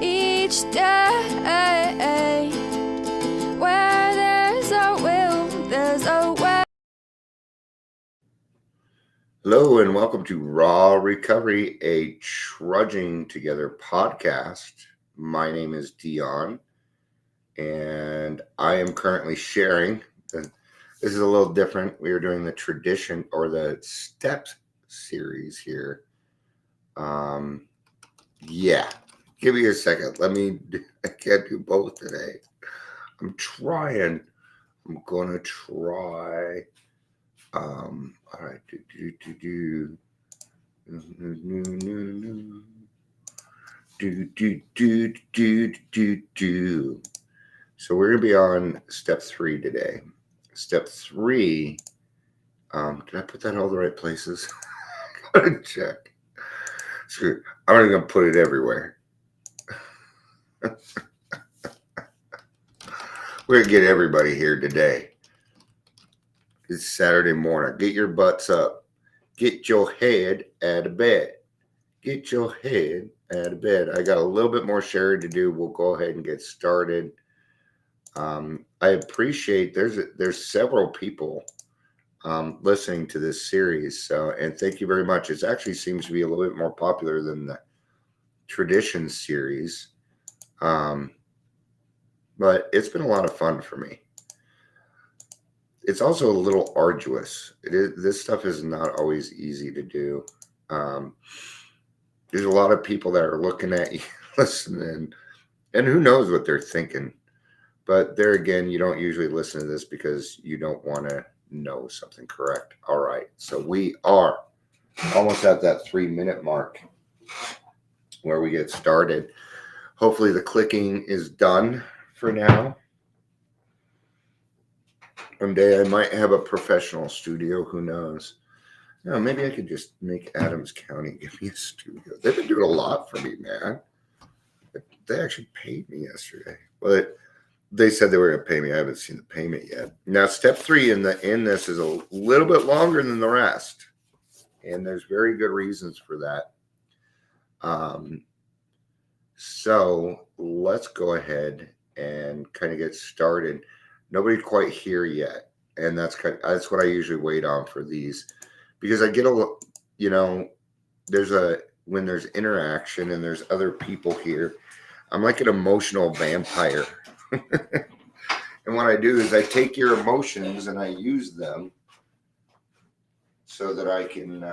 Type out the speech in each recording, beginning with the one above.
each day. Where there's a will, there's a way. Hello and welcome to Raw Recovery, a Trudging Together podcast. My name is Dion, and I am currently sharing. This is a little different. We are doing the tradition or the steps series here. Yeah, give me a second. I can't do both today. I'm trying. I'm gonna try. All right. So we're gonna be on step 3 today. Step 3. Did I put that in all the right places? Gotta check. Screw. I'm not gonna put it everywhere. We're gonna get everybody here today. It's Saturday morning. Get your butts up. Get your head out of bed. Get your head out of bed. I got a little bit more sharing to do. We'll go ahead and get started. I appreciate there's several people listening to this series. And thank you very much. It actually seems to be a little bit more popular than the tradition series. But it's been a lot of fun for me. It's also a little arduous. This stuff is not always easy to do. There's a lot of people that are looking at you, listening, and who knows what they're thinking. But there again, you don't usually listen to this because you don't want to know something correct. All right. So we are almost at that 3-minute mark where we get started. Hopefully the clicking is done for now. One day I might have a professional studio. Who knows? No, maybe I could just make Adams County give me a studio. They've been doing a lot for me, man. They actually paid me yesterday. Well, they said they were going to pay me. I haven't seen the payment yet. Now, step 3 in this is a little bit longer than the rest, and there's very good reasons for that. So let's go ahead and kind of get started. Nobody quite here yet, and that's what I usually wait on for these, because I get when there's interaction and there's other people here, I'm like an emotional vampire. And what I do is I take your emotions and I use them so that I can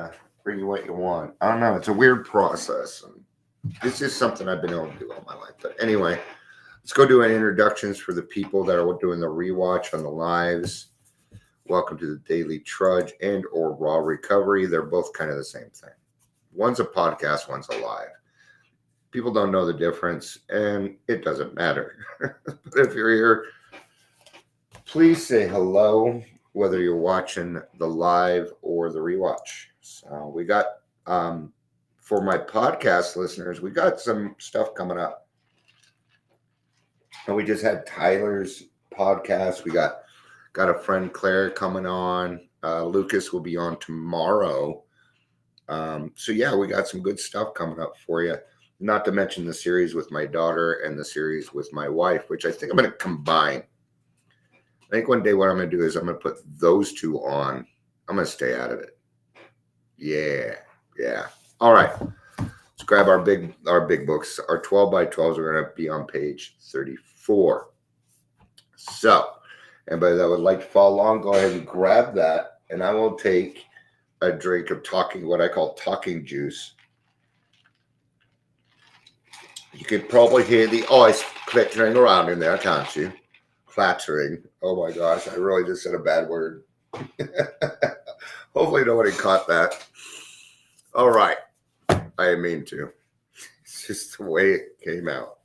bring you what you want. I don't know. It's a weird process. It's just something I've been able to do all my life. But anyway, let's go do an introductions for the people that are doing the rewatch on the lives. Welcome to the Daily Trudge and or Raw Recovery. They're both kind of the same thing. One's a podcast, one's a live. People don't know the difference, and it doesn't matter. But if you're here, please say hello, whether you're watching the live or the rewatch. So we got, for my podcast listeners, we got some stuff coming up. And we just had Tyler's podcast. We got a friend Claire coming on. Lucas will be on tomorrow. So yeah, we got some good stuff coming up for you. Not to mention the series with my daughter and the series with my wife, which I think I'm going to combine. I think one day what I'm going to do is I'm going to put those two on. I'm going to stay out of it. Yeah. All right. Let's grab our big books. Our 12 by 12s are going to be on page 34. So, anybody that would like to follow along, go ahead and grab that, and I will take a drink of what I call talking juice. You could probably hear the ice clattering around in there, can't you? Clattering. Oh my gosh, I really just said a bad word. Hopefully nobody caught that. All right. I didn't mean to. It's just the way it came out.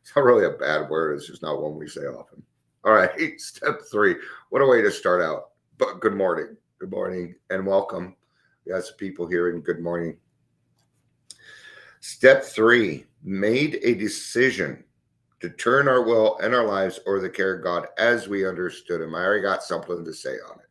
It's not really a bad word. It's just not one we say often. All right. Step 3. What a way to start out. But good morning. Good morning and welcome. We got some people here, and good morning. Step 3. Made a decision to turn our will and our lives over the care of God as we understood him. I already got something to say on it.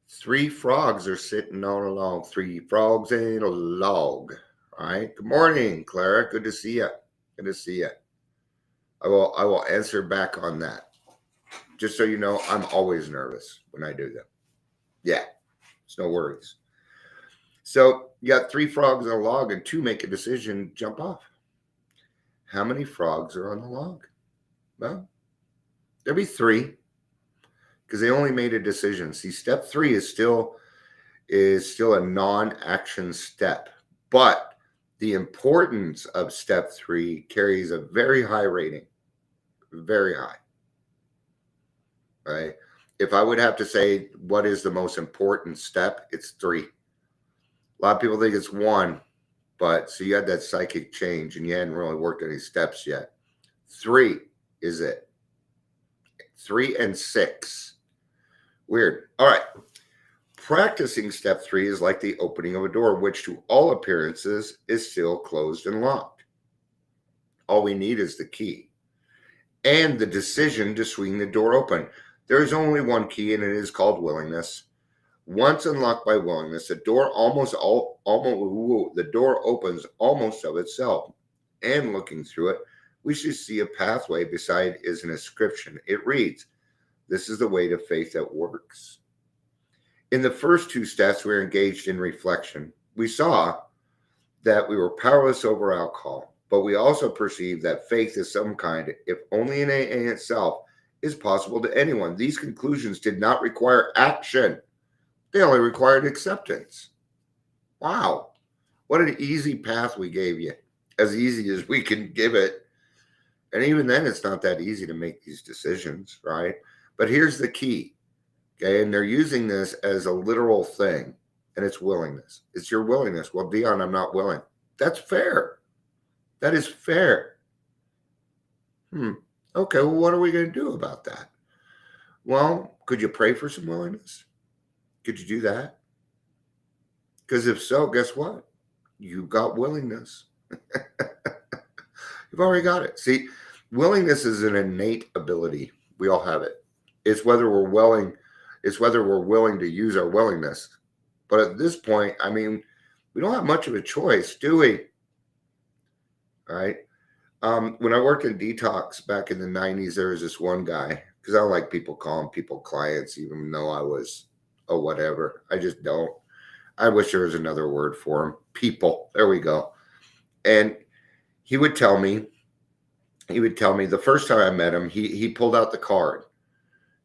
3 frogs are sitting on a log. 3 frogs in a log. All right. Good morning, Clara. Good to see you. Good to see you. I will answer back on that. Just so you know, I'm always nervous when I do that. Yeah, it's no worries. So you got 3 frogs on a log and 2 make a decision, jump off. How many frogs are on the log? Well, there'll be 3 because they only made a decision. See, step 3 is still a non-action step, but the importance of step 3 carries a very high rating, very high. Right? If I would have to say what is the most important step, it's 3. A lot of people think it's 1, but so you had that psychic change and you hadn't really worked any steps yet. 3 is it. 3 and 6. Weird. All right. Practicing step 3 is like the opening of a door, which to all appearances is still closed and locked. All we need is the key and the decision to swing the door open. There is only one key, and it is called willingness. Once unlocked by willingness, the door opens almost of itself. And looking through it, we should see a pathway. Beside is an inscription. It reads, "This is the way to faith that works." In the first 2 steps, we were engaged in reflection. We saw that we were powerless over alcohol, but we also perceived that faith is some kind, if only in itself, is possible to anyone. These conclusions did not require action. They only required acceptance. Wow. What an easy path we gave you. As easy as we can give it. And even then, it's not that easy to make these decisions, right? But here's the key. Okay, and they're using this as a literal thing, and it's willingness. It's your willingness. Well, Dion, I'm not willing. That's fair. That is fair. Okay, well, what are we going to do about that? Well, could you pray for some willingness? Could you do that? Because if so, guess what? You've got willingness. You've already got it. See, willingness is an innate ability. We all have it. It's whether we're willing to use our willingness. But at this point, I mean, we don't have much of a choice, do we? All right. When I worked in detox back in the 90s, there was this one guy, because I don't like people calling people clients, even though I was whatever. I just don't. I wish there was another word for them. People. There we go. And he would tell me the first time I met him, he pulled out the card.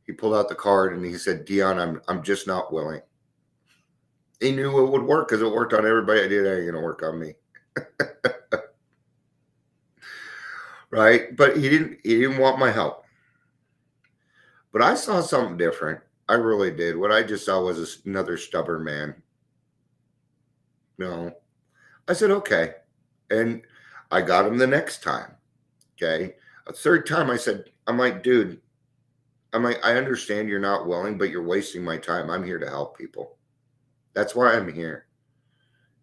He pulled out the card and he said, "Dion, I'm just not willing." He knew it would work because it worked on everybody. I did. It ain't gonna work on me. Right? But he didn't want my help. But I saw something different. I really did. What I just saw was another stubborn man. No. I said, okay. And I got him the next time. Okay. A third time I'm like, dude, I understand you're not willing, but you're wasting my time. I'm here to help people. That's why I'm here.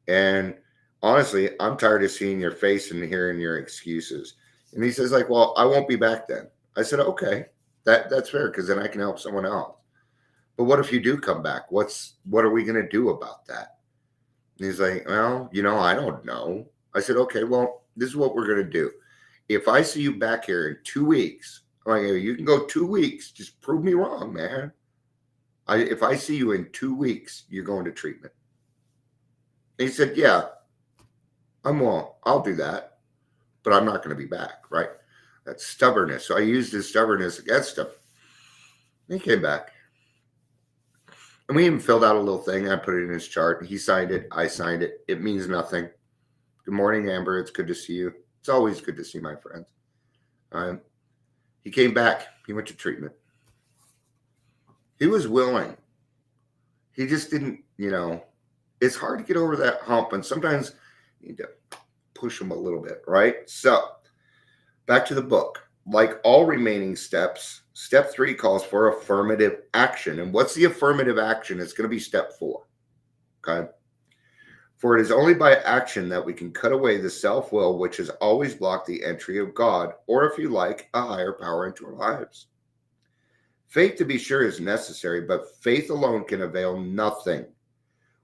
And honestly, I'm tired of seeing your face and hearing your excuses. And he says, like, well, I won't be back then. I said, okay, that's fair, because then I can help someone else. But what if you do come back? What are we going to do about that? And he's like, well, I don't know. I said, okay, well, this is what we're going to do. If I see you back here in 2 weeks, I'm like, you can go 2 weeks. Just prove me wrong, man. If I see you in 2 weeks, you're going to treatment. And he said, yeah, I'll do that, but I'm not going to be back, right? That's stubbornness. So I used his stubbornness against him. And he came back. And we even filled out a little thing. I put it in his chart. He signed it. I signed it. It means nothing. Good morning, Amber. It's good to see you. It's always good to see my friends. He came back. He went to treatment. He was willing. He just didn't, it's hard to get over that hump. And sometimes you need to push him a little bit, right? So back to the book. Like all remaining steps, step 3 calls for affirmative action. And what's the affirmative action? It's going to be step 4. Okay. For it is only by action that we can cut away the self-will, which has always blocked the entry of God, or if you like, a higher power into our lives. Faith, to be sure, is necessary, but faith alone can avail nothing.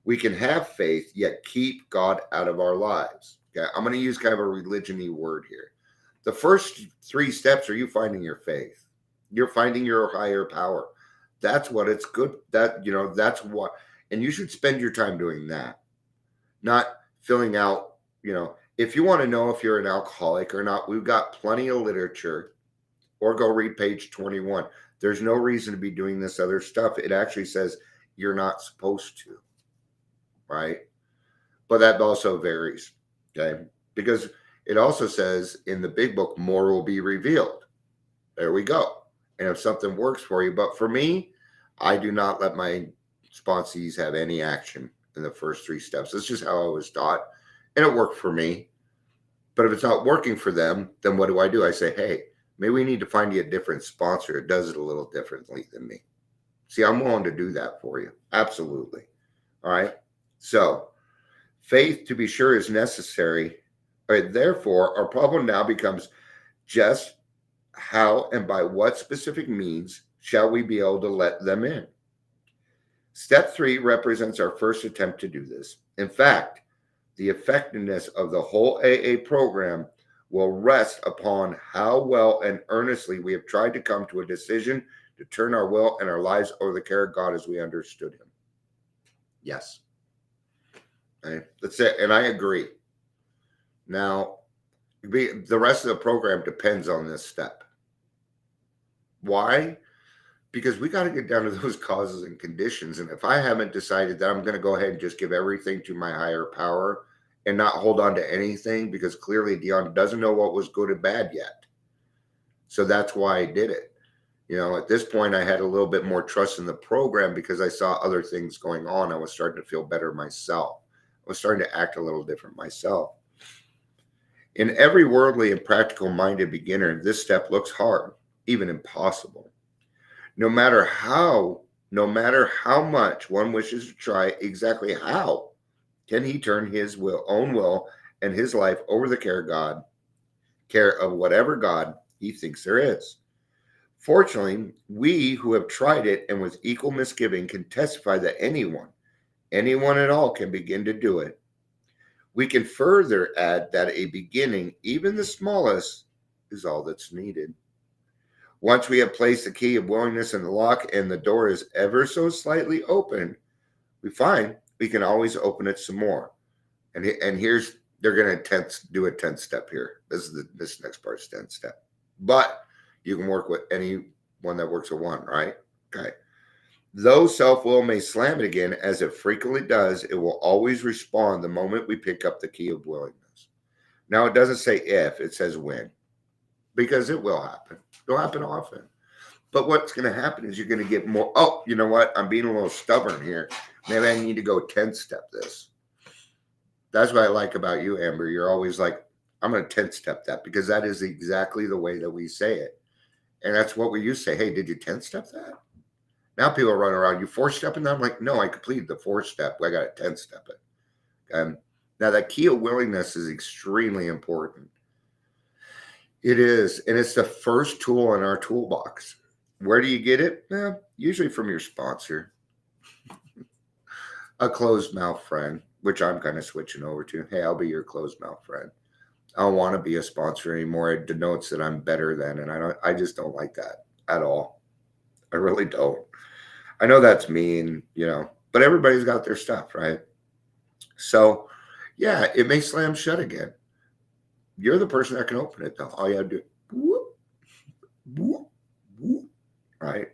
We can have faith, yet keep God out of our lives. Okay, I'm going to use kind of a religion-y word here. The first 3 steps are you finding your faith. You're finding your higher power. That's what it's good. That's what, and you should spend your time doing that, not filling out, if you want to know if you're an alcoholic or not, we've got plenty of literature, or go read page 21. There's no reason to be doing this other stuff. It actually says you're not supposed to, right? But that also varies, okay? Because it also says in the big book, more will be revealed. There we go. And if something works for you, but for me, I do not let my sponsees have any action in the first 3 steps. That's just how I was taught, and it worked for me. But if it's not working for them, then what do? I say, hey, maybe we need to find you a different sponsor that does it a little differently than me. See, I'm willing to do that for you. Absolutely. All right. So faith, to be sure, is necessary. All right, therefore, our problem now becomes just how and by what specific means shall we be able to let them in? Step 3 represents our first attempt to do this. In fact, the effectiveness of the whole AA program will rest upon how well and earnestly we have tried to come to a decision to turn our will and our lives over the care of God as we understood him. Yes. Okay. That's it. And I agree. Now, the rest of the program depends on this step. Why? Because we got to get down to those causes and conditions. And if I haven't decided that I'm going to go ahead and just give everything to my higher power and not hold on to anything, because clearly Dion doesn't know what was good and bad yet. So that's why I did it. At this point, I had a little bit more trust in the program because I saw other things going on. I was starting to feel better myself. I was starting to act a little different myself. In every worldly and practical minded beginner, this step looks hard, even impossible. No matter how much one wishes to try, exactly how can he turn his own will and his life over the care of whatever God he thinks there is. Fortunately, we who have tried it and with equal misgiving can testify that anyone at all can begin to do it. We can further add that a beginning, even the smallest, is all that's needed. Once we have placed the key of willingness in the lock and the door is ever so slightly open, we find we can always open it some more. And here's, they're going to do a 10th step here. This next part is 10th step. But you can work with anyone that works with 1, right? Okay. Though self-will may slam it again, as it frequently does, it will always respond the moment we pick up the key of willingness. Now, it doesn't say if, it says when, because it will happen. It'll happen often. But what's going to happen is you're going to get more, oh, you know what? I'm being a little stubborn here. Maybe I need to go 10th step this. That's what I like about you, Amber. You're always like, I'm going to 10th step that, because that is exactly the way that we say it. And that's what we used to say. Hey, did you 10th step that? Now people run around, you 4th stepping that? I'm like, no, I completed the 4th step. I got to 10th step it. Now that key of willingness is extremely important. It is. And it's the first tool in our toolbox. Where do you get it? Usually from your sponsor. A closed mouth friend, which I'm kind of switching over to. Hey, I'll be your closed mouth friend. I don't want to be a sponsor anymore. It denotes that I'm better than, and I just don't like that at all. I really don't. I know that's mean, but everybody's got their stuff, right? So, yeah, it may slam shut again. You're the person that can open it, though. All you have to do, whoop, whoop, whoop, right?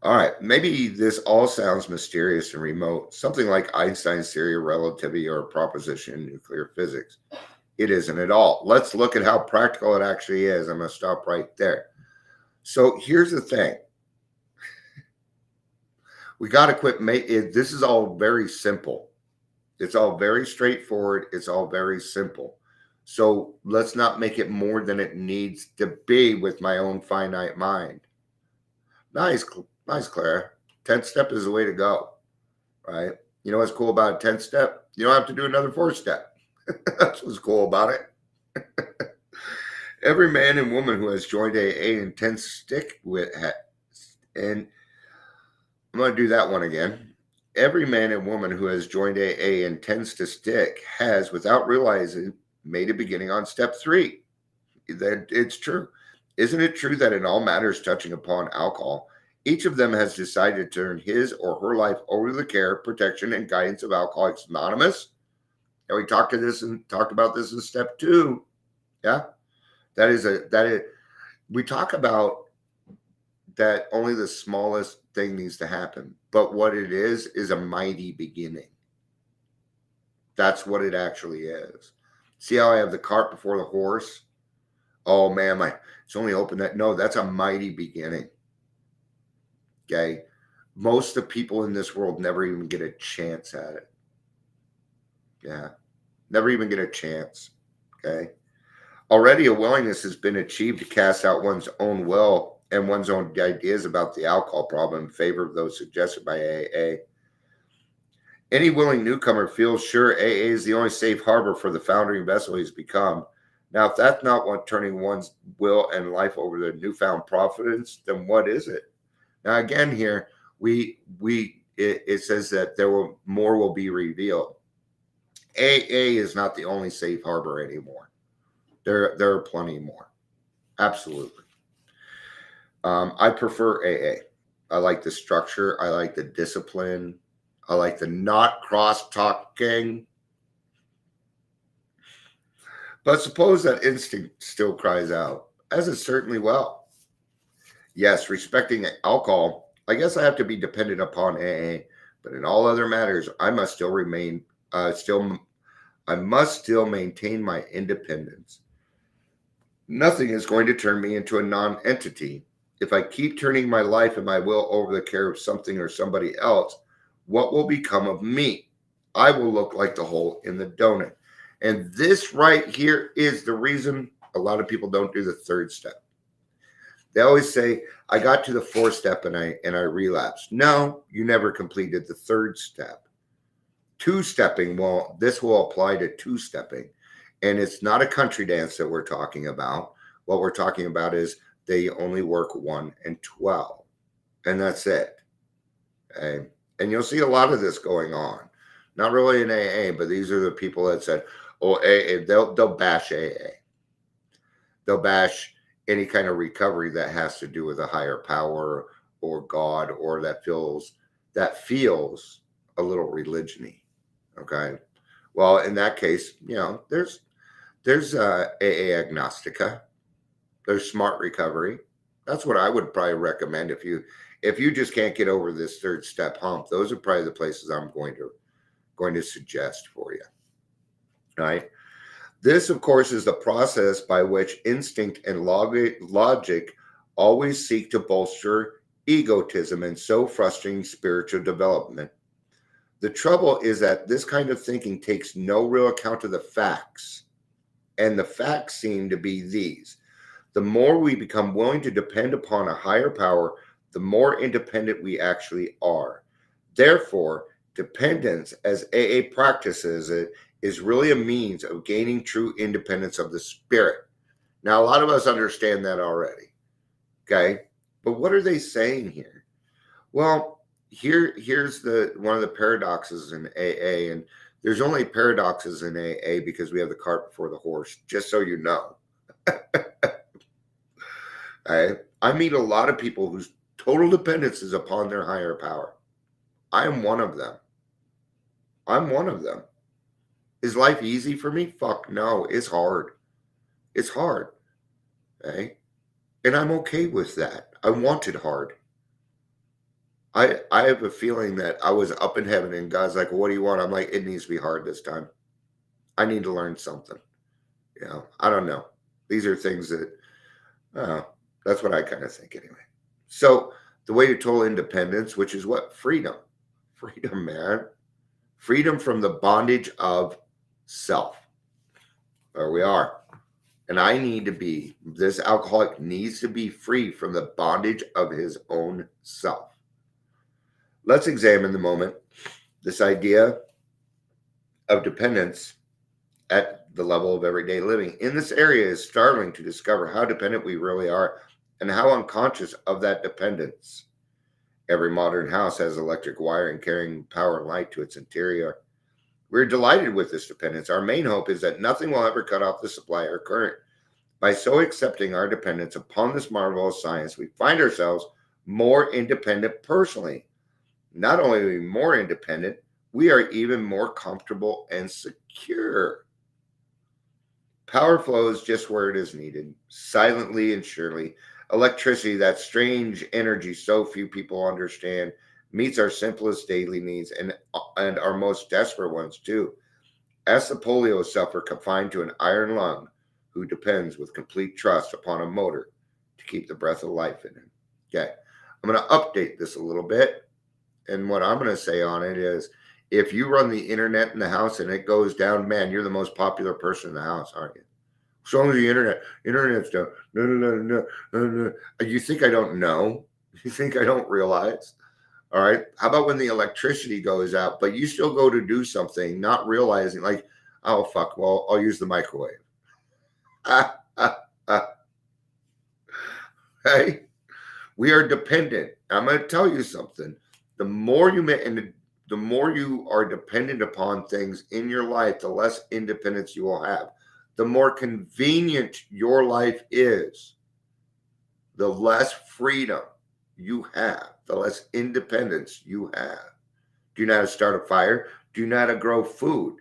All right, maybe this all sounds mysterious and remote, something like Einstein's theory of relativity or a proposition in nuclear physics. It isn't at all. Let's look at how practical it actually is. I'm going to stop right there. So here's the thing. We got to quit. This is all very simple. It's all very straightforward. It's all very simple. So let's not make it more than it needs to be with my own finite mind. Nice, Clara. 10th step is the way to go, right? You know what's cool about a 10th step? You don't have to do another 4th step. That's what's cool about it. Every man and woman who has joined AA intends to stick with it. And I'm going to do that one again. Every man and woman who has joined AA intends to stick has, without realizing made a beginning on step 3. That it's true. Isn't it true that in all matters touching upon alcohol, each of them has decided to turn his or her life over to the care, protection, and guidance of Alcoholics Anonymous? And we talked about this in step 2. Yeah. We talk about that only the smallest thing needs to happen. But what it is a mighty beginning. That's what it actually is. See how I have the cart before the horse? Oh man, it's only open that. No, that's a mighty beginning. Okay. Most of the people in this world never even get a chance at it. Yeah. Never even get a chance. Okay. Already a willingness has been achieved to cast out one's own will and one's own ideas about the alcohol problem in favor of those suggested by AA. Any willing newcomer feels sure AA is the only safe harbor for the foundering vessel he's become. Now, if that's not what turning one's will and life over to newfound providence, then what is it? Now, again, here it says that more will be revealed. AA is not the only safe harbor anymore. There are plenty more. Absolutely. I prefer AA. I like the structure. I like the discipline. I like the not cross-talking. But suppose that instinct still cries out, as it certainly will. Yes, respecting alcohol, I guess I have to be dependent upon AA, but in all other matters, I must still maintain my independence. Nothing is going to turn me into a non-entity. If I keep turning my life and my will over the care of something or somebody else, what will become of me? I will look like the hole in the donut. And this right here is the reason a lot of people don't do the 3rd step. They always say, I got to the 4th step and I relapsed. No, you never completed the 3rd step. 2-stepping, well, this will apply to 2-stepping. And it's not a country dance that we're talking about. What we're talking about is they only work 1 and 12. And that's it. Okay? And you'll see a lot of this going on. Not really in AA, but these are the people that said, oh, AA, they'll bash AA. They'll bash any kind of recovery that has to do with a higher power or God, or that feels a little religion-y. Okay. Well, in that case, there's AA Agnostica. There's Smart Recovery. That's what I would probably recommend if you just can't get over this 3rd step hump. Those are probably the places I'm going to suggest for you. All right. This, of course, is the process by which instinct and logic always seek to bolster egotism and so frustrating spiritual development. The trouble is that this kind of thinking takes no real account of the facts. And the facts seem to be these. The more we become willing to depend upon a higher power, the more independent we actually are. Therefore, dependence, as AA practices it, is really a means of gaining true independence of the spirit. Now, a lot of us understand that already. Okay? But what are they saying here? Well, here's one of the paradoxes in AA, and there's only paradoxes in AA because we have the cart before the horse, just so you know. I meet a lot of people whose total dependence is upon their higher power. I am one of them. I'm one of them. Is life easy for me? Fuck no. It's hard. It's hard. Okay? And I'm okay with that. I want it hard. I have a feeling that I was up in heaven and God's like, what do you want? I'm like, it needs to be hard this time. I need to learn something. I don't know. These are things that, that's what I kind of think anyway. So the way to total independence, which is what? Freedom. Freedom, man. Freedom from the bondage of self. There we are. And this alcoholic needs to be free from the bondage of his own self. Let's examine the moment this idea of dependence at the level of everyday living. In this area, is startling to discover how dependent we really are and how unconscious of that dependence. Every modern house has electric wiring carrying power and light to its interior. We're delighted with this dependence. Our main hope is that nothing will ever cut off the supply or current. By so accepting our dependence upon this marvel of science, we find ourselves more independent personally. Not only are we more independent, we are even more comfortable and secure. Power flows just where it is needed, silently and surely. Electricity, that strange energy so few people understand, meets our simplest daily needs and our most desperate ones too. Ask the polio sufferer confined to an iron lung who depends with complete trust upon a motor to keep the breath of life in him. Okay, I'm going to update this a little bit. And what I'm going to say on it is, if you run the internet in the house and it goes down, man, you're the most popular person in the house, aren't you? As long as the internet's down. No. You think I don't know? You think I don't realize? All right. How about when the electricity goes out, but you still go to do something, not realizing, like, oh, fuck, well, I'll use the microwave. Hey, we are dependent. I'm going to tell you something. The more you are dependent upon things in your life, the less independence you will have. The more convenient your life is, the less freedom you have, the less independence you have. Do you know how to start a fire? Do you know how to grow food?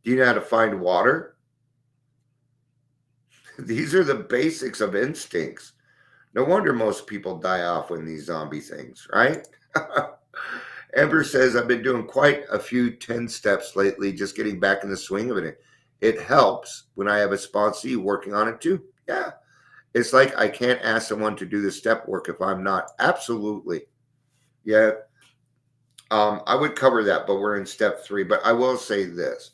Do you know how to find water? These are the basics of instincts. No wonder most people die off in these zombie things, right? Amber says, I've been doing quite a few 10 steps lately, just getting back in the swing of it. It helps when I have a sponsee working on it too. Yeah. It's like I can't ask someone to do the step work if I'm not. Absolutely. Yeah. I would cover that, but we're in step 3. But I will say this.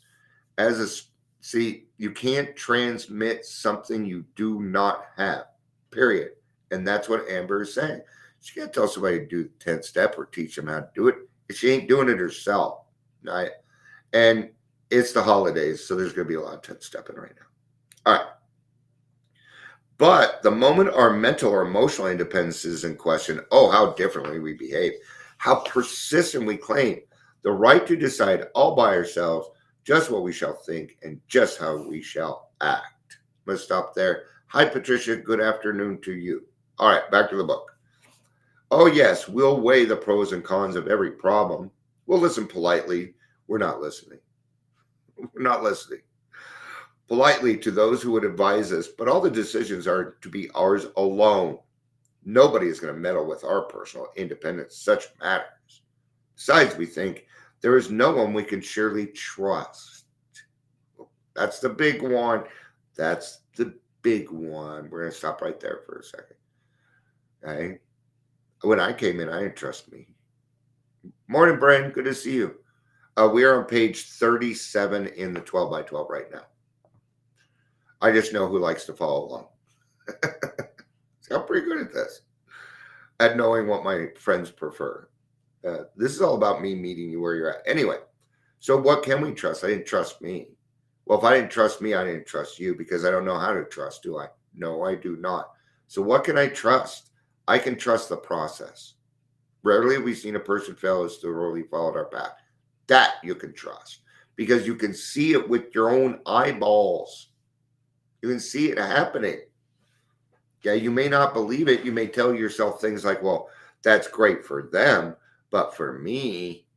You can't transmit something you do not have, period. And that's what Amber is saying. She can't tell somebody to do the 10th step or teach them how to do it if she ain't doing it herself. Right? And it's the holidays, so there's going to be a lot of 10th stepping right now. All right. But the moment our mental or emotional independence is in question, oh, how differently we behave, how persistent we claim the right to decide all by ourselves just what we shall think and just how we shall act. I'm going to stop there. Hi, Patricia. Good afternoon to you. All right, back to the book. Oh, yes, we'll weigh the pros and cons of every problem. We'll listen politely. We're not listening. We're not listening. Politely to those who would advise us, but all the decisions are to be ours alone. Nobody is going to meddle with our personal independence, such matters. Besides, we think there is no one we can surely trust. That's the big one. That's the big one. We're going to stop right there for a second. Okay. When I came in, I didn't trust me. Morning, Brian. Good to see you. We are on page 37 in the 12 by 12 right now. I just know who likes to follow along. So I'm pretty good at this, at knowing what my friends prefer. This is all about me meeting you where you're at. Anyway, so what can we trust? I didn't trust me. Well, if I didn't trust me, I didn't trust you because I don't know how to trust, do I? No, I do not. So what can I trust? I can trust the process. Rarely have we seen a person fail as thoroughly followed our path. That you can trust because you can see it with your own eyeballs. You can see it happening. Yeah, you may not believe it. You may tell yourself things like, well, that's great for them, but for me,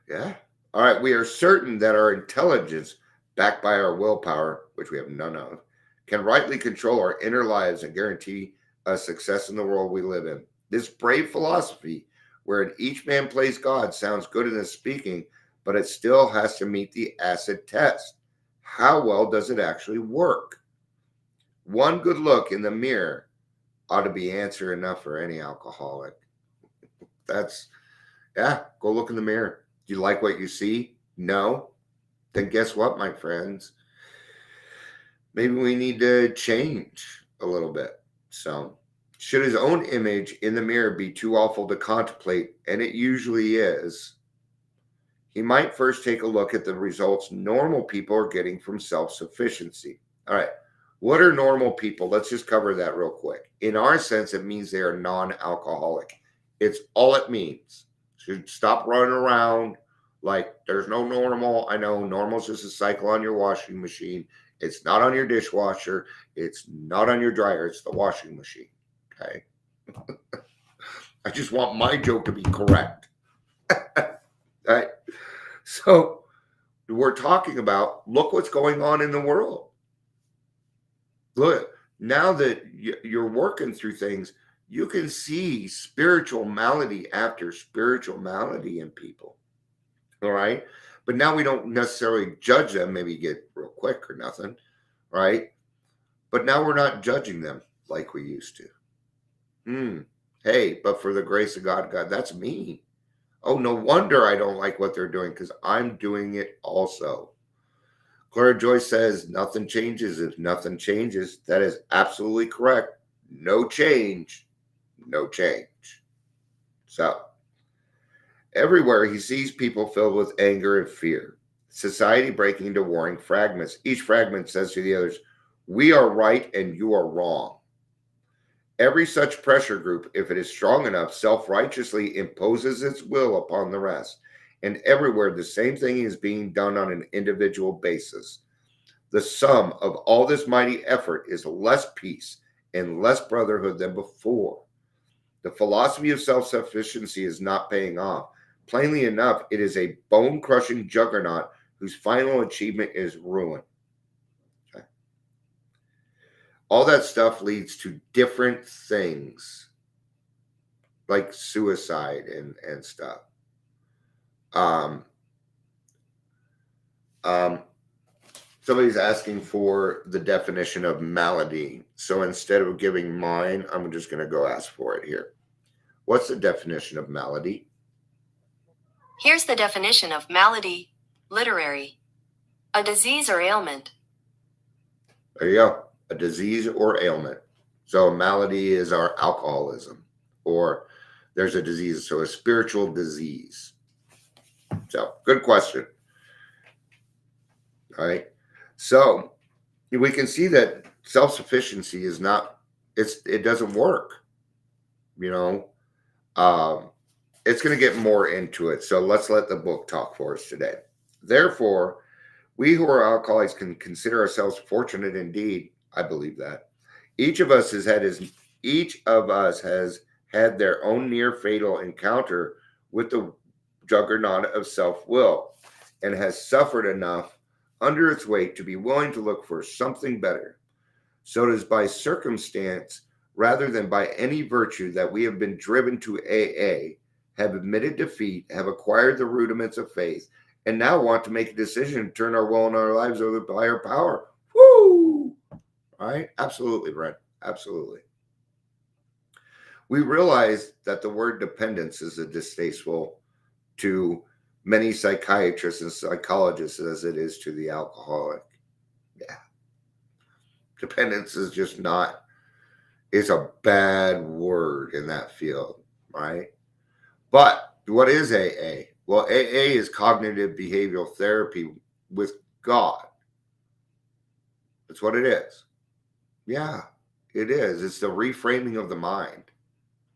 yeah. All right, we are certain that our intelligence, backed by our willpower, which we have none of, can rightly control our inner lives and guarantee us success in the world we live in. This brave philosophy, wherein each man plays God, sounds good in the speaking, but it still has to meet the acid test. How well does it actually work? One good look in the mirror ought to be answer enough for any alcoholic. Go look in the mirror. Do you like what you see? No? Then guess what, my friends? Maybe we need to change a little bit. So, should his own image in the mirror be too awful to contemplate, and it usually is, he might first take a look at the results normal people are getting from self-sufficiency. All right. What are normal people? Let's just cover that real quick. In our sense, it means they are non-alcoholic. It's all it means. Should stop running around like there's no normal. I know normal's just a cycle on your washing machine. It's not on your dishwasher. It's not on your dryer. It's the washing machine. Okay. I just want my joke to be correct. Right? So we're talking about, look what's going on in the world. Look, now that you're working through things, you can see spiritual malady after spiritual malady in people. All right. But now we don't necessarily judge them, maybe get real quick or nothing. Right. But now we're not judging them like we used to. Hey, but for the grace of God, that's me. Oh, no wonder I don't like what they're doing, because I'm doing it also. Clara Joy says nothing changes if nothing changes. That is absolutely correct. No change, no change. So, everywhere he sees people filled with anger and fear. Society breaking into warring fragments. Each fragment says to the others, we are right and you are wrong. Every such pressure group, if it is strong enough, self-righteously imposes its will upon the rest. And everywhere the same thing is being done on an individual basis. The sum of all this mighty effort is less peace and less brotherhood than before. The philosophy of self-sufficiency is not paying off. Plainly enough, it is a bone-crushing juggernaut whose final achievement is ruin. Okay. All that stuff leads to different things, like suicide and stuff. Somebody's asking for the definition of malady. So instead of giving mine, I'm just going to go ask for it here. What's the definition of malady? Here's the definition of malady, literary. A disease or ailment. There you go. A disease or ailment. So a malady is our alcoholism, or there's a disease, so a spiritual disease. So good question. All right. So we can see that self-sufficiency is not, it doesn't work. It's going to get more into it. So let's let the book talk for us today. Therefore, we who are alcoholics can consider ourselves fortunate indeed. I believe that. Each of us has had their own near fatal encounter with the juggernaut of self-will and has suffered enough under its weight to be willing to look for something better. So it is by circumstance rather than by any virtue that we have been driven to AA, have admitted defeat, have acquired the rudiments of faith, and now want to make a decision to turn our will and our lives over to higher power. Woo! All right? Absolutely, Brent. Absolutely. We realize that the word dependence is distasteful to many psychiatrists and psychologists as it is to the alcoholic. Yeah. Dependence is just not, it's a bad word in that field, right? But what is AA? Well, AA is cognitive behavioral therapy with God. That's what it is. Yeah, it is. It's the reframing of the mind.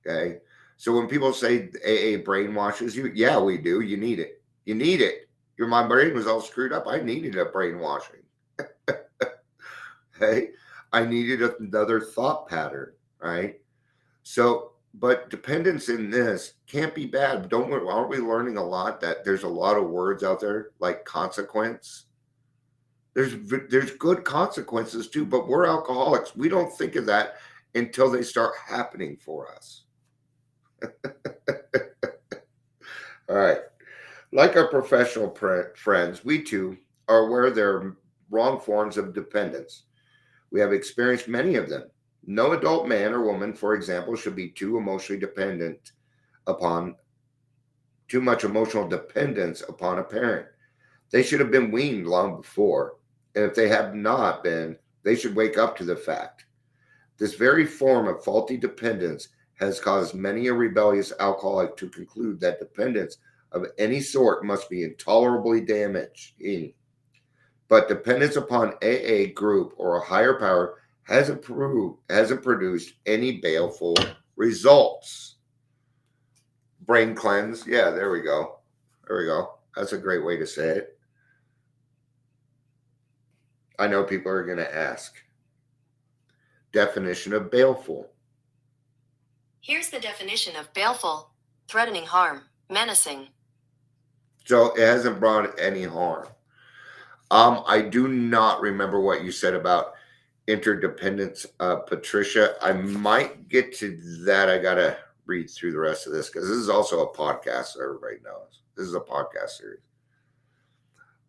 Okay. So when people say AA brainwashes you, yeah, we do. You need it. You need it. My brain was all screwed up. I needed a brainwashing. Hey, I needed another thought pattern, right? So, but dependence in this can't be bad. Aren't we learning a lot that there's a lot of words out there like consequence? There's good consequences too, but we're alcoholics. We don't think of that until they start happening for us. All right. Like our professional friends, we too are aware there are wrong forms of dependence. We have experienced many of them. No adult man or woman, for example, should be too much emotional dependence upon a parent. They should have been weaned long before. And if they have not been, they should wake up to the fact. This very form of faulty dependence has caused many a rebellious alcoholic to conclude that dependence of any sort must be intolerably damaging. But dependence upon AA group or a higher power hasn't produced any baleful results. Brain cleanse. Yeah, there we go. There we go. That's a great way to say it. I know people are going to ask. Definition of baleful. Here's the definition of baleful: threatening harm, menacing. So it hasn't brought any harm. I do not remember what you said about interdependence, Patricia. I might get to that. I gotta read through the rest of this because this is also a podcast, so everybody knows. This is a podcast series.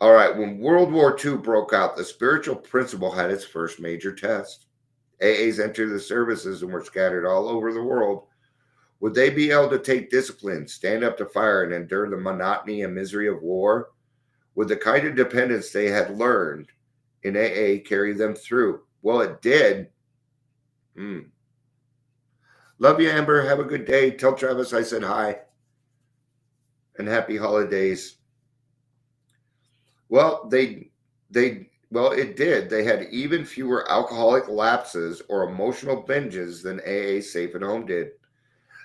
All right. When World War II broke out, the spiritual principle had its first major test. AAs entered the services and were scattered all over the world. Would they be able to take discipline, stand up to fire, and endure the monotony and misery of war? Would the kind of dependence they had learned in AA carry them through? Well, it did. Love you, Amber. Have a good day. Tell Travis I said hi. And happy holidays. Well, it did. They had even fewer alcoholic lapses or emotional binges than AA Safe at Home did.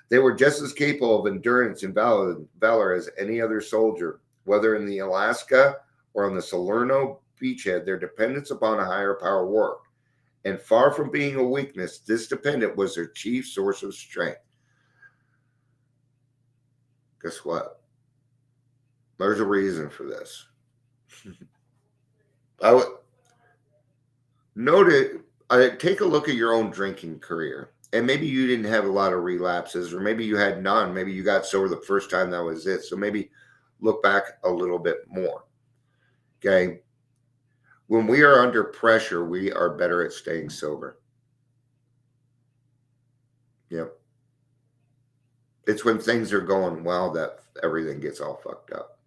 They were just as capable of endurance and valor as any other soldier, whether in the Alaska or on the Salerno beachhead. Their dependence upon a higher power worked. And far from being a weakness, this dependent was their chief source of strength. Guess what? There's a reason for this. I would take a look at your own drinking career. And maybe you didn't have a lot of relapses, or maybe you had none. Maybe you got sober the first time, that was it. So maybe look back a little bit more. Okay. When we are under pressure, we are better at staying sober. Yep. It's when things are going well that everything gets all fucked up.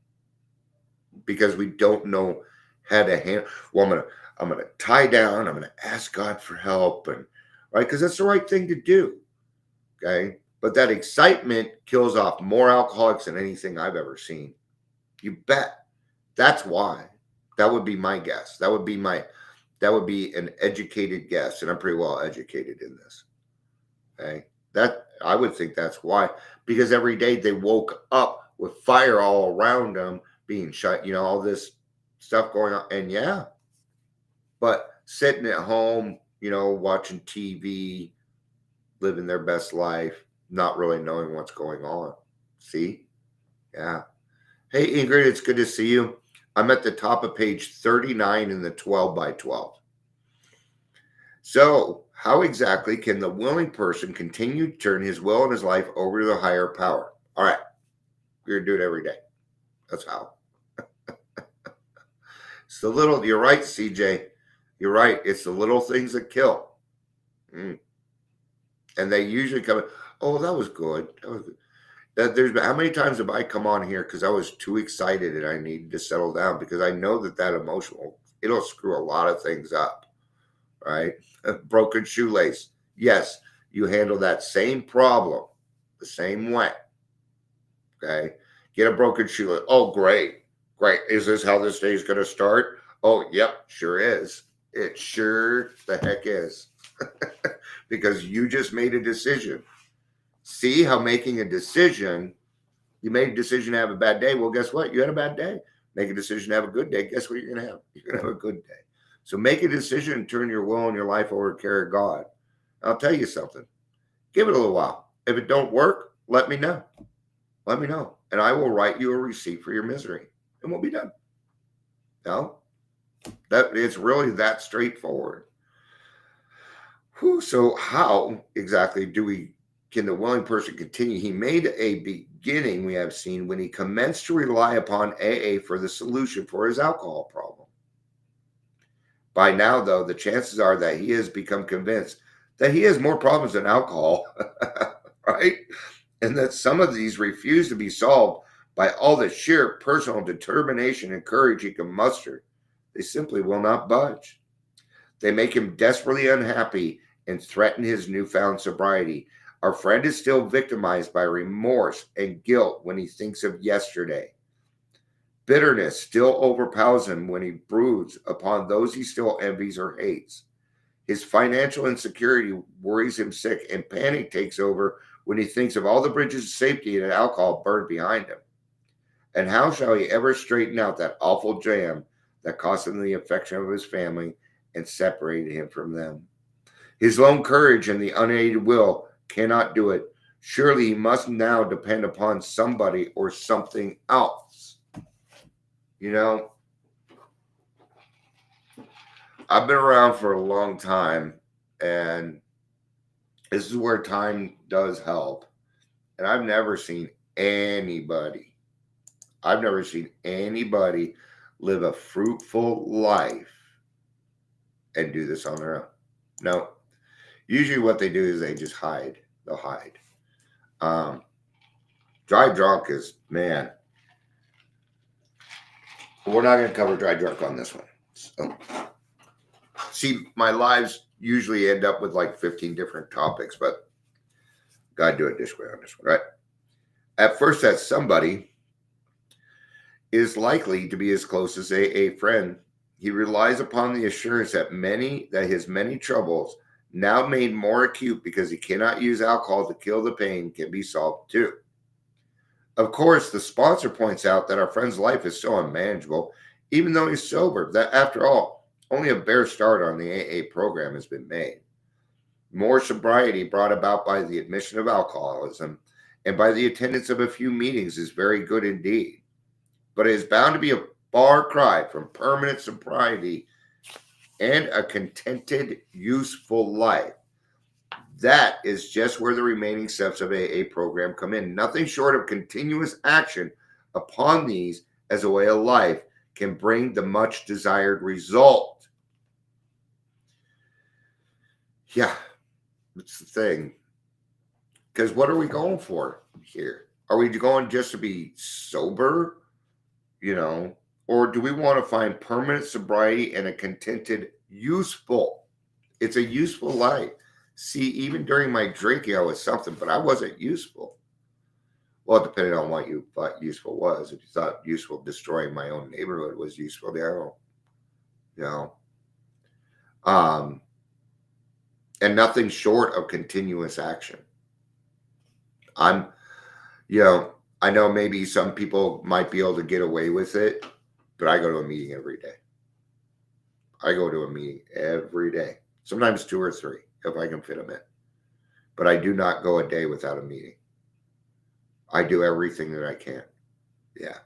Because we don't know how to handle. Well, I'm gonna tie down. I'm gonna ask God for help, and right, because that's the right thing to do. Okay, but that excitement kills off more alcoholics than anything I've ever seen. You bet. That's why. That would be my guess. That would be an educated guess, and I'm pretty well educated in this. Okay, that I would think that's why, because every day they woke up with fire all around them, being shut, all this stuff going on. And yeah, but sitting at home, watching TV, living their best life, not really knowing what's going on. See? Yeah. Hey, Ingrid, it's good to see you. I'm at the top of page 39 in the 12 by 12. So, how exactly can the willing person continue to turn his will and his life over to the higher power? All right. We're going to do it every day. That's how. It's the little, you're right, CJ. You're right. It's the little things that kill. And they usually come, oh, that was good. That was good. How many times have I come on here because I was too excited and I needed to settle down, because I know that emotional, it'll screw a lot of things up, right? A broken shoelace. Yes, you handle that same problem the same way. Okay. Get a broken shoelace. Oh, great. Great. Is this how this day is going to start? Oh, yep, sure is. It sure the heck is. Because you just made a decision. See how making a decision, you made a decision to have a bad day. Well, guess what? You had a bad day. Make a decision to have a good day. Guess what you're going to have? You're going to have a good day. So make a decision and turn your will and your life over to care of God. I'll tell you something. Give it a little while. If it don't work, let me know. Let me know. And I will write you a receipt for your misery. And we'll be done. No? That it's really that straightforward. So how exactly can the willing person continue? He made a beginning, we have seen, when he commenced to rely upon AA for the solution for his alcohol problem. By now, though, the chances are that he has become convinced that he has more problems than alcohol, right? And that some of these refuse to be solved by all the sheer personal determination and courage he can muster. They simply will not budge. They make him desperately unhappy and threaten his newfound sobriety. Our friend is still victimized by remorse and guilt when he thinks of yesterday. Bitterness still overpowers him when he broods upon those he still envies or hates. His financial insecurity worries him sick, and panic takes over when he thinks of all the bridges of safety and alcohol burned behind him? And how shall he ever straighten out that awful jam that cost him the affection of his family and separated him from them? His lone courage and the unaided will cannot do it. Surely he must now depend upon somebody or something else. You know, I've been around for a long time, and this is where time does help. And I've never seen anybody live a fruitful life and do this on their own. No. Usually what they do is they just hide. They'll hide. Dry drunk is, man. We're not going to cover dry drunk on this one. So, see, my lives usually end up with like 15 different topics, but gotta do it this way on this one, right? At first, that somebody is likely to be as close as a friend. He relies upon the assurance that his many troubles, now made more acute because he cannot use alcohol to kill the pain, can be solved too. Of course, the sponsor points out that our friend's life is so unmanageable, even though he's sober, that after all, only a bare start on the AA program has been made. More sobriety brought about by the admission of alcoholism and by the attendance of a few meetings is very good indeed. But it is bound to be a far cry from permanent sobriety and a contented, useful life. That is just where the remaining steps of AA program come in. Nothing short of continuous action upon these as a way of life can bring the much desired result. Yeah, that's the thing. Because what are we going for here? Are we going just to be sober? You know, or do we want to find permanent sobriety and a contented, useful? It's a useful life. See, even during my drinking, I was something, but I wasn't useful. Well, depending on what you thought useful was. If you thought useful destroying my own neighborhood was useful, and nothing short of continuous action. I know maybe some people might be able to get away with it, but I go to a meeting every day. Sometimes 2 or 3 if I can fit them in. But I do not go a day without a meeting. I do everything that I can. Yeah.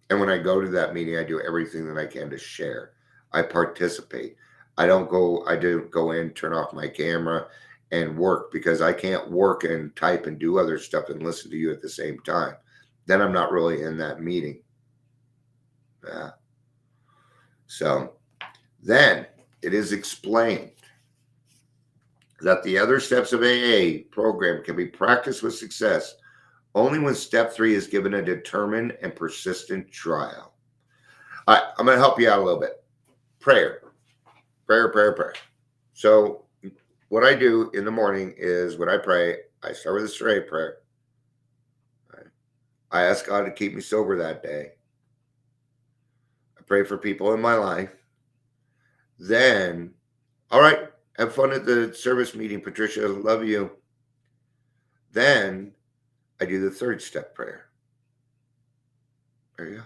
And when I go to that meeting, I do everything that I can to share. I participate. I don't go in, turn off my camera and work, because I can't work and type and do other stuff and listen to you at the same time. Then I'm not really in that meeting. Yeah. So then it is explained that the other steps of AA program can be practiced with success only when step 3 is given a determined and persistent trial. All right, I'm going to help you out a little bit. Prayer. So what I do in the morning is when I pray, I start with a serenity prayer. Right. I ask God to keep me sober that day. I pray for people in my life. Then, all right, have fun at the service meeting, Patricia. Love you. Then I do the 3rd step prayer. There you go.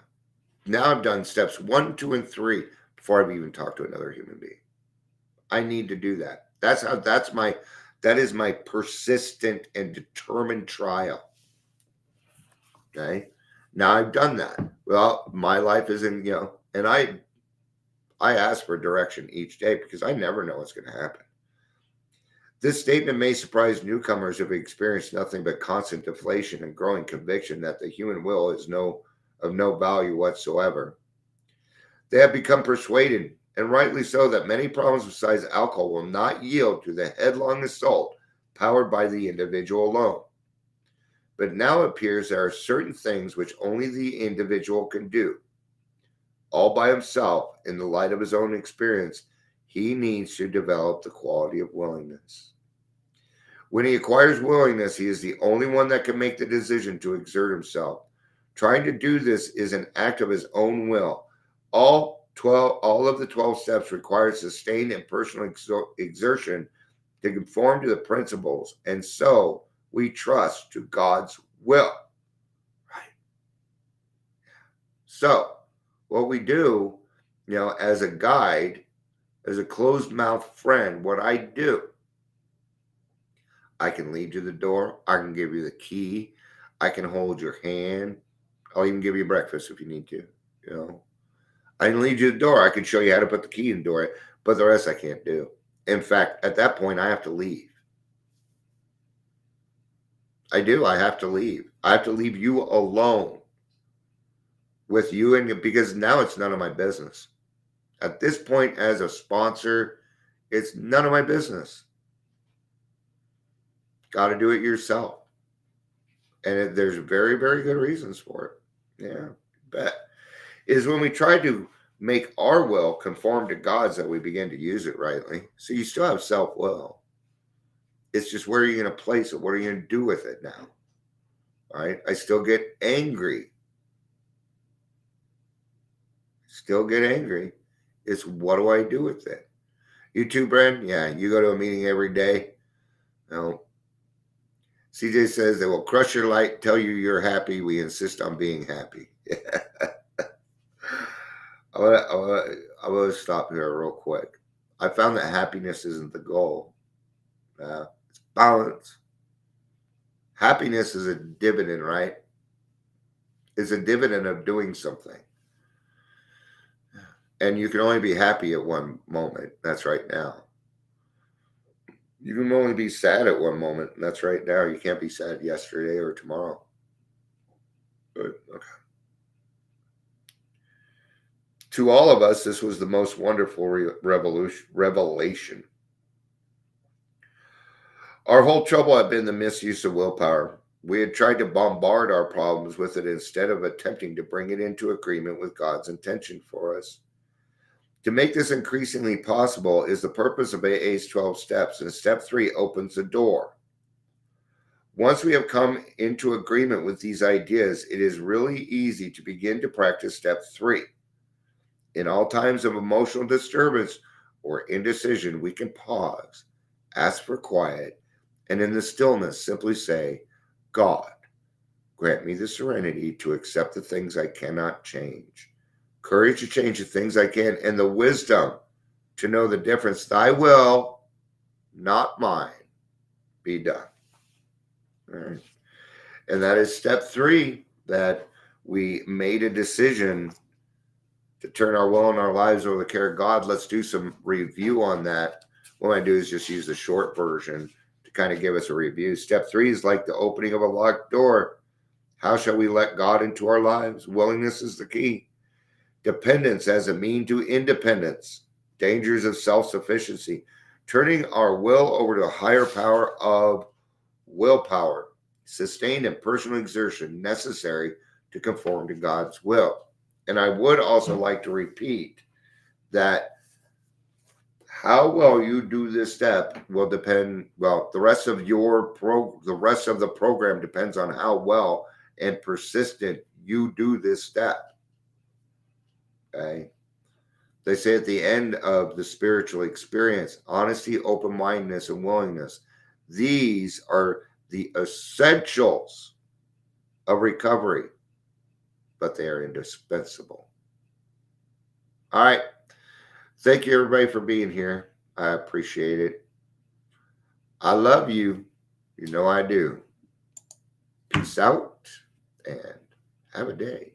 Now I've done steps 1, 2, and 3 before I've even talked to another human being. I need to do that. That is my persistent and determined trial. Okay. Now I've done that. Well, my life isn't, and I ask for direction each day because I never know what's going to happen. This statement may surprise newcomers if experienced nothing but constant deflation and growing conviction that the human will is of no value whatsoever. They have become persuaded, and rightly so, that many problems besides alcohol will not yield to the headlong assault powered by the individual alone. But now it appears there are certain things which only the individual can do. All by himself, in the light of his own experience, he needs to develop the quality of willingness. When he acquires willingness, he is the only one that can make the decision to exert himself. Trying to do this is an act of his own will. All of the 12 steps require sustained and personal exertion to conform to the principles, and so we trust to God's will. Right. So what we do, as a guide, as a closed mouth friend, what I do, I can lead you to the door. I can give you the key. I can hold your hand. I'll even give you breakfast if you need to. I can lead you to the door. I can show you how to put the key in the door, but the rest I can't do. In fact, at that point, I have to leave. I do. I have to leave. I have to leave you alone with you, and because now it's none of my business. At this point, as a sponsor, it's none of my business. Got to do it yourself. And there's very, very good reasons for it. Yeah, bet. Is when we try to make our will conform to God's that we begin to use it rightly. So you still have self-will. It's just where are you going to place it? What are you going to do with it now? All right. I still get angry. Still get angry. It's what do I do with it? You too, Brent? Yeah, you go to a meeting every day. No. CJ says they will crush your light, tell you you're happy. We insist on being happy. I'm gonna stop here real quick. I found that happiness isn't the goal. It's balance. Happiness is a dividend, right? It's a dividend of doing something. And you can only be happy at one moment. That's right now. You can only be sad at one moment. And that's right now. You can't be sad yesterday or tomorrow. Good. Okay. To all of us, this was the most wonderful revelation. Our whole trouble had been the misuse of willpower. We had tried to bombard our problems with it instead of attempting to bring it into agreement with God's intention for us. To make this increasingly possible is the purpose of AA's 12 steps, and step 3 opens the door. Once we have come into agreement with these ideas, it is really easy to begin to practice step 3. In all times of emotional disturbance or indecision, we can pause, ask for quiet, and in the stillness simply say, God, grant me the serenity to accept the things I cannot change, courage to change the things I can, and the wisdom to know the difference. Thy will, not mine, be done. All right. And that is step 3, that we made a decision to turn our will and our lives over to the care of God. Let's do some review on that. What I do is just use the short version to kind of give us a review. Step 3 is like the opening of a locked door. How shall we let God into our lives? Willingness is the key. Dependence as a mean to independence. Dangers of self-sufficiency. Turning our will over to a higher power of willpower. Sustained and personal exertion necessary to conform to God's will. And I would also like to repeat that how well you do this step will depend, the rest of the program depends on how well and persistent you do this step. Okay. They say at the end of the spiritual experience, honesty, open-mindedness, and willingness. These are the essentials of recovery, but they are indispensable. All right. Thank you, everybody, for being here. I appreciate it. I love you. You know I do. Peace out and have a day.